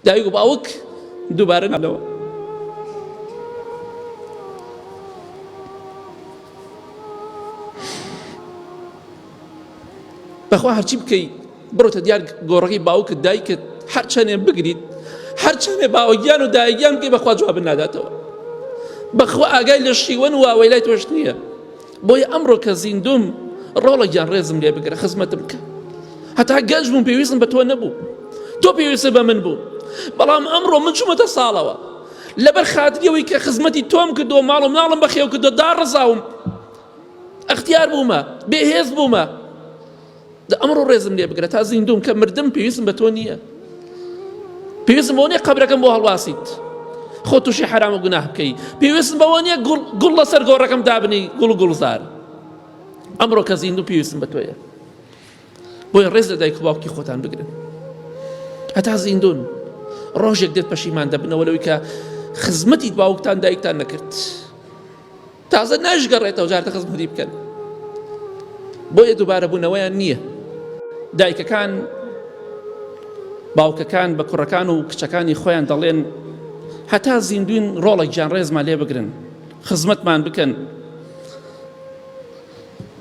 دایک و باوک دووبارە نالەوە. بەخوا هەرچی بکەیت بڕۆتە دیار گۆڕەکەی باوکت دایکت هەر چەندێ بگریت هەر چەندێ باوەگیان و دایکیان بکەی بەخوا جوابن ناداتەوە. بەخوا ئاگای لە شیوەن و ئاوەی لای تۆش نییە. بۆیە ئەمڕۆ کە زیندوم ڕۆڵێکیان ڕێزم لێ بگرە خزمەتم بکە. هەتا گەنج بووم پێویستم بە تۆ نەبوو، تۆ پێویستە بە من بوو، بەڵام ئەمڕۆ من چوومەتە ساڵەوە لەبەر خاتریەوەی کە خزمەتی تۆم کردو ماڵ و مناڵم بەخێو کردو داڕزاوم ئەختیار بوومە بێهێز بوومە. ئەمڕۆ ڕێزم لێ بگرە تا زیندوم کە مردم پێویستم بە تۆ نییە، پێویستم بەوە نییە قەبرەکەم بۆ هەڵواسیت خۆ تووشی حرام و گوناه بکەی، پێویستم بەوە نییە گوڵ لەسەر گۆڕەکەم دابنی گوڵ و گوڵزار. ئەمڕۆ کە زیندوم پێویستم بە تۆیە. بۆیە ڕێز لە دایک و باوکی خۆتان بگرن هەتا زیندون ڕۆژێک دێت پەشیمان دەبنەوە لەوەی کە خزمەتی باوکتان دایکتان نەکرد، تازە ناشگەڕێتەوە جارتە خزمەتی بکەن. بۆیە دووبارە بوونەوەیان نییە. دایکەکان باوکەکان بە کوڕەکان و کچەکانی خۆیان دەڵێن هەتا زیندوین ڕۆڵێک گیان ڕێزمان لێ بگرن خزمەتمان بکەن.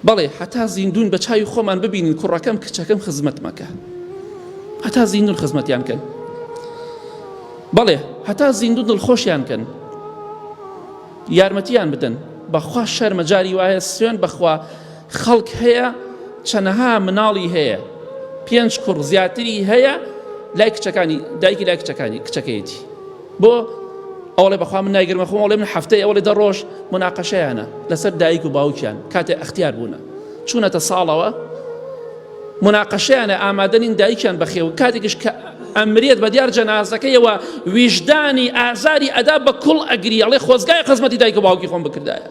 بەڵێ هەتا زیندوون بە چاوی خۆمان ببینین کوڕەکەم کچەکەم خزمەت مەکە، هەتا زیندوون خزمەتیان کەن. بەڵێ هەتا زیندوون دڵخۆشیان کەن، یارمەتیان بدەن. بەخوا شەرمە جاری وایە سوێن بەخوا خەڵک هەیە چەنەها مناڵی هەیە 5 کوڕ زیاتری هەیە لای کچەکانی دایکی لای کچەکانی کچەکەیەتی بۆ ئەوڵێ بەخوا من نایگەرمە خۆم ئەوڵێ من هەفتەی ئەوڵێ 10 ڕۆژ مناقەشەیانە لەسەر دایک و باوکیان کاتێ ئەختیار بوونە چوونەتە ساڵەوە مناقەشەیانە ئامادەنین دایکیان بەخێو کاتێکش کە ئەمرێت بە دیار جەنازەکەیەوە ویژدانی ئازاری ئەدا بە کوڵ ئەگری ئەڵێ خۆزگای خزمەتی دایک و باوکی خۆم بکردایە.